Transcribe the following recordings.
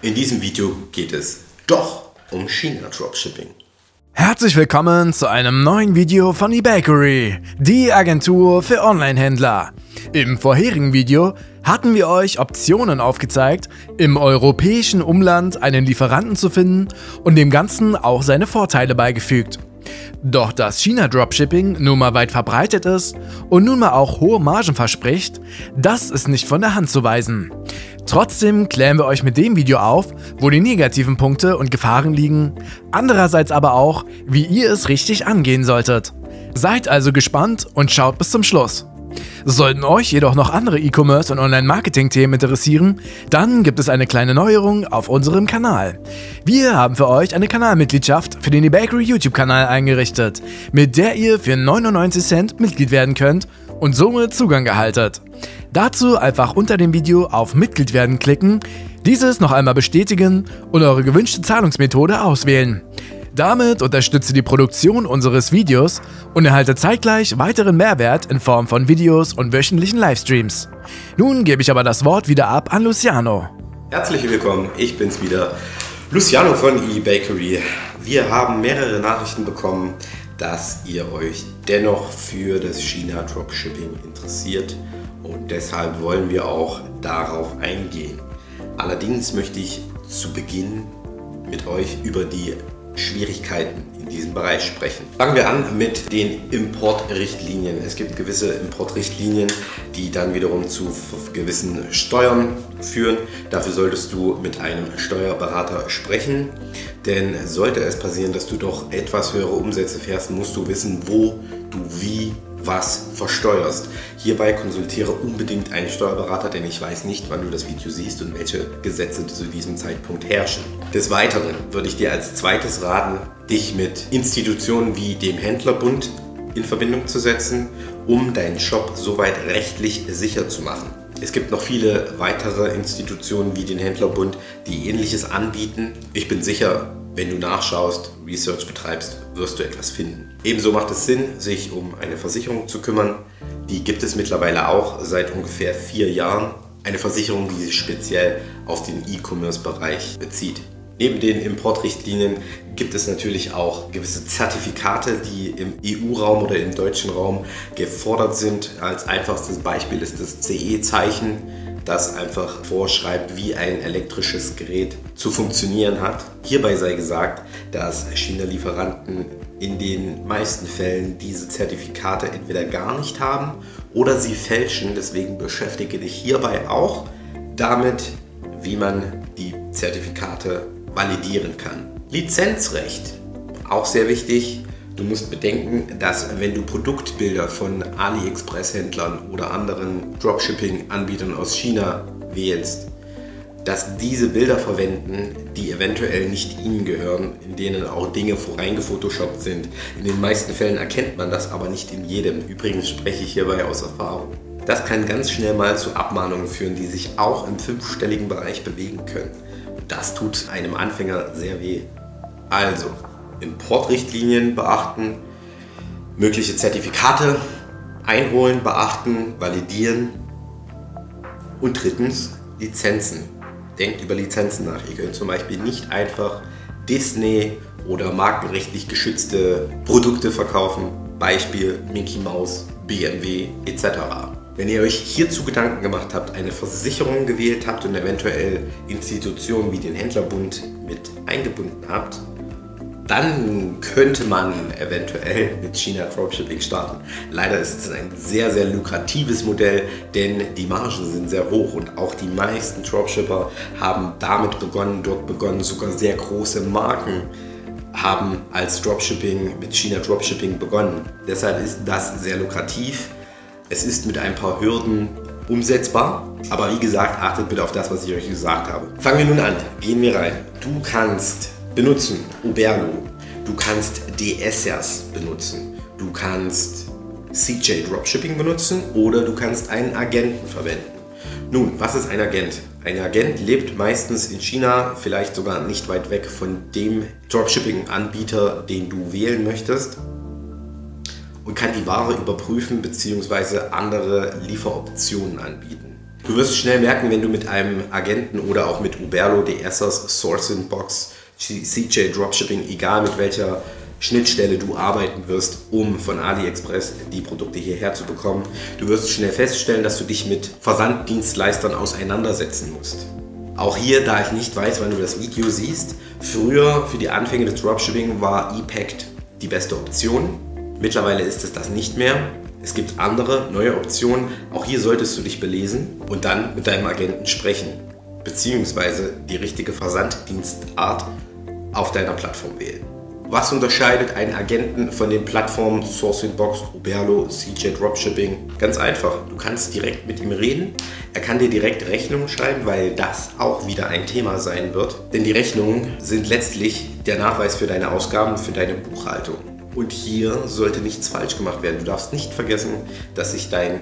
In diesem Video geht es doch um China-Dropshipping. Herzlich willkommen zu einem neuen Video von eBakery, die Agentur für Online-Händler. Im vorherigen Video hatten wir euch Optionen aufgezeigt, im europäischen Umland einen Lieferanten zu finden und dem Ganzen auch seine Vorteile beigefügt. Doch dass China-Dropshipping nun mal weit verbreitet ist und nun mal auch hohe Margen verspricht, das ist nicht von der Hand zu weisen. Trotzdem klären wir euch mit dem Video auf, wo die negativen Punkte und Gefahren liegen, andererseits aber auch, wie ihr es richtig angehen solltet. Seid also gespannt und schaut bis zum Schluss. Sollten euch jedoch noch andere E-Commerce und Online-Marketing-Themen interessieren, dann gibt es eine kleine Neuerung auf unserem Kanal. Wir haben für euch eine Kanalmitgliedschaft für den eBakery YouTube-Kanal eingerichtet, mit der ihr für 99 Cent Mitglied werden könnt und somit Zugang erhaltet. Dazu einfach unter dem Video auf Mitglied werden klicken, dieses noch einmal bestätigen und eure gewünschte Zahlungsmethode auswählen. Damit unterstützt ihr die Produktion unseres Videos und erhaltet zeitgleich weiteren Mehrwert in Form von Videos und wöchentlichen Livestreams. Nun gebe ich aber das Wort wieder ab an Luciano. Herzlich willkommen, ich bin's wieder, Luciano von eBakery. Wir haben mehrere Nachrichten bekommen, dass ihr euch dennoch für das China-Dropshipping interessiert und deshalb wollen wir auch darauf eingehen. Allerdings möchte ich zu Beginn mit euch über die Schwierigkeiten in diesem Bereich sprechen. Fangen wir an mit den Importrichtlinien. Es gibt gewisse Importrichtlinien, die dann wiederum zu gewissen Steuern führen. Dafür solltest du mit einem Steuerberater sprechen, denn sollte es passieren, dass du doch etwas höhere Umsätze fährst, musst du wissen, wo du wie was versteuerst. Hierbei konsultiere unbedingt einen Steuerberater, denn ich weiß nicht, wann du das Video siehst und welche Gesetze zu diesem Zeitpunkt herrschen. Des Weiteren würde ich dir als zweites raten, dich mit Institutionen wie dem Händlerbund in Verbindung zu setzen, um deinen Shop soweit rechtlich sicher zu machen. Es gibt noch viele weitere Institutionen wie den Händlerbund, die Ähnliches anbieten. Ich bin sicher, wenn du nachschaust, Research betreibst, wirst du etwas finden. Ebenso macht es Sinn, sich um eine Versicherung zu kümmern. Die gibt es mittlerweile auch seit ungefähr 4 Jahren. Eine Versicherung, die sich speziell auf den E-Commerce-Bereich bezieht. Neben den Importrichtlinien gibt es natürlich auch gewisse Zertifikate, die im EU-Raum oder im deutschen Raum gefordert sind. Als einfachstes Beispiel ist das CE-Zeichen, das einfach vorschreibt, wie ein elektrisches Gerät zu funktionieren hat. Hierbei sei gesagt, dass China-Lieferanten in den meisten Fällen diese Zertifikate entweder gar nicht haben oder sie fälschen. Deswegen beschäftige dich hierbei auch damit, wie man die Zertifikate validieren kann. Lizenzrecht, auch sehr wichtig. Du musst bedenken, dass wenn du Produktbilder von AliExpress-Händlern oder anderen Dropshipping-Anbietern aus China wählst, dass diese Bilder verwenden, die eventuell nicht ihnen gehören, in denen auch Dinge reingefotoshoppt sind. In den meisten Fällen erkennt man das, aber nicht in jedem. Übrigens spreche ich hierbei aus Erfahrung. Das kann ganz schnell mal zu Abmahnungen führen, die sich auch im 5-stelligen Bereich bewegen können. Und das tut einem Anfänger sehr weh. Also, Importrichtlinien beachten, mögliche Zertifikate einholen, beachten, validieren und drittens Lizenzen. Denkt über Lizenzen nach. Ihr könnt zum Beispiel nicht einfach Disney oder markenrechtlich geschützte Produkte verkaufen, Beispiel Mickey Mouse, BMW etc. Wenn ihr euch hierzu Gedanken gemacht habt, eine Versicherung gewählt habt und eventuell Institutionen wie den Händlerbund mit eingebunden habt, dann könnte man eventuell mit China Dropshipping starten. Leider ist es ein sehr, sehr lukratives Modell, denn die Margen sind sehr hoch und auch die meisten Dropshipper haben damit dort begonnen, sogar sehr große Marken haben als Dropshipping mit China Dropshipping begonnen. Deshalb ist das sehr lukrativ. Es ist mit ein paar Hürden umsetzbar, aber wie gesagt, achtet bitte auf das, was ich euch gesagt habe. Fangen wir nun an, gehen wir rein. Du kannst benutzen Oberlo, du kannst DSers benutzen, du kannst CJ Dropshipping benutzen oder du kannst einen Agenten verwenden. Nun, was ist ein Agent? Ein Agent lebt meistens in China, vielleicht sogar nicht weit weg von dem Dropshipping-Anbieter, den du wählen möchtest, und kann die Ware überprüfen bzw. andere Lieferoptionen anbieten. Du wirst schnell merken, wenn du mit einem Agenten oder auch mit Oberlo, DSers, Sourcing-Box, CJ Dropshipping, egal mit welcher Schnittstelle du arbeiten wirst, um von AliExpress die Produkte hierher zu bekommen. Du wirst schnell feststellen, dass du dich mit Versanddienstleistern auseinandersetzen musst. Auch hier, da ich nicht weiß, wann du das Video siehst, früher für die Anfänge des Dropshipping war ePact die beste Option. Mittlerweile ist es das nicht mehr. Es gibt andere, neue Optionen. Auch hier solltest du dich belesen und dann mit deinem Agenten sprechen, beziehungsweise die richtige Versanddienstart auf deiner Plattform wählen. Was unterscheidet einen Agenten von den Plattformen Sourcing-Box, Oberlo, CJ Dropshipping? Ganz einfach, du kannst direkt mit ihm reden. Er kann dir direkt Rechnungen schreiben, weil das auch wieder ein Thema sein wird. Denn die Rechnungen sind letztlich der Nachweis für deine Ausgaben, für deine Buchhaltung. Und hier sollte nichts falsch gemacht werden. Du darfst nicht vergessen, dass sich dein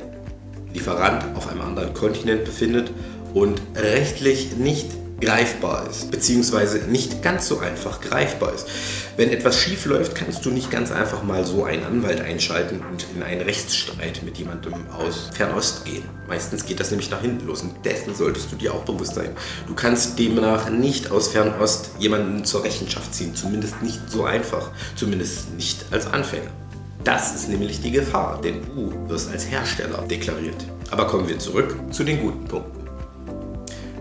Lieferant auf einem anderen Kontinent befindet und rechtlich nicht greifbar ist, beziehungsweise nicht ganz so einfach greifbar ist. Wenn etwas schief läuft, kannst du nicht ganz einfach mal so einen Anwalt einschalten und in einen Rechtsstreit mit jemandem aus Fernost gehen. Meistens geht das nämlich nach hinten los und dessen solltest du dir auch bewusst sein. Du kannst demnach nicht aus Fernost jemanden zur Rechenschaft ziehen, zumindest nicht so einfach, zumindest nicht als Anfänger. Das ist nämlich die Gefahr, denn du wirst als Hersteller deklariert. Aber kommen wir zurück zu den guten Punkten.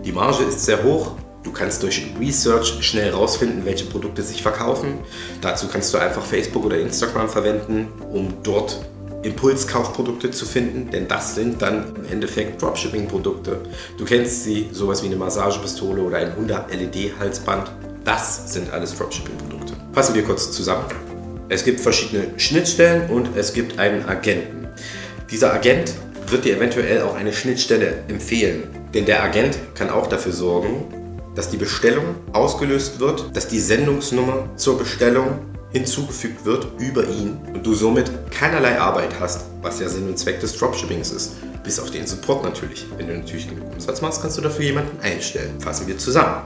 Die Marge ist sehr hoch. Du kannst durch Research schnell herausfinden, welche Produkte sich verkaufen. Dazu kannst du einfach Facebook oder Instagram verwenden, um dort Impulskaufprodukte zu finden, denn das sind dann im Endeffekt Dropshipping-Produkte. Du kennst sie, sowas wie eine Massagepistole oder ein 100 LED-Halsband. Das sind alles Dropshipping-Produkte. Fassen wir kurz zusammen. Es gibt verschiedene Schnittstellen und es gibt einen Agenten. Dieser Agent wird dir eventuell auch eine Schnittstelle empfehlen. Denn der Agent kann auch dafür sorgen, dass die Bestellung ausgelöst wird, dass die Sendungsnummer zur Bestellung hinzugefügt wird über ihn und du somit keinerlei Arbeit hast, was ja Sinn und Zweck des Dropshippings ist. Bis auf den Support natürlich. Wenn du natürlich genug Umsatz machst, kannst du dafür jemanden einstellen. Fassen wir zusammen.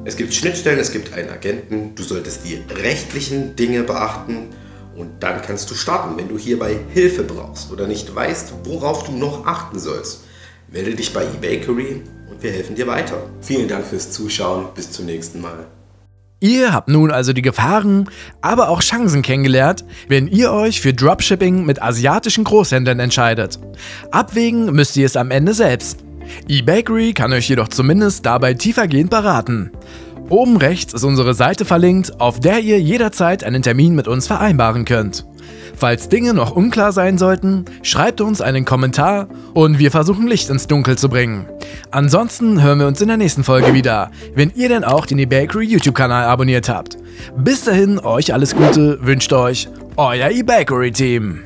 Es gibt Schnittstellen, es gibt einen Agenten, du solltest die rechtlichen Dinge beachten. Und dann kannst du starten. Wenn du hierbei Hilfe brauchst oder nicht weißt, worauf du noch achten sollst, melde dich bei eBakery und wir helfen dir weiter. Vielen Dank fürs Zuschauen. Bis zum nächsten Mal. Ihr habt nun also die Gefahren, aber auch Chancen kennengelernt, wenn ihr euch für Dropshipping mit asiatischen Großhändlern entscheidet. Abwägen müsst ihr es am Ende selbst. eBakery kann euch jedoch zumindest dabei tiefergehend beraten. Oben rechts ist unsere Seite verlinkt, auf der ihr jederzeit einen Termin mit uns vereinbaren könnt. Falls Dinge noch unklar sein sollten, schreibt uns einen Kommentar und wir versuchen Licht ins Dunkel zu bringen. Ansonsten hören wir uns in der nächsten Folge wieder, wenn ihr denn auch den eBakery YouTube-Kanal abonniert habt. Bis dahin, euch alles Gute, wünscht euch euer eBakery-Team.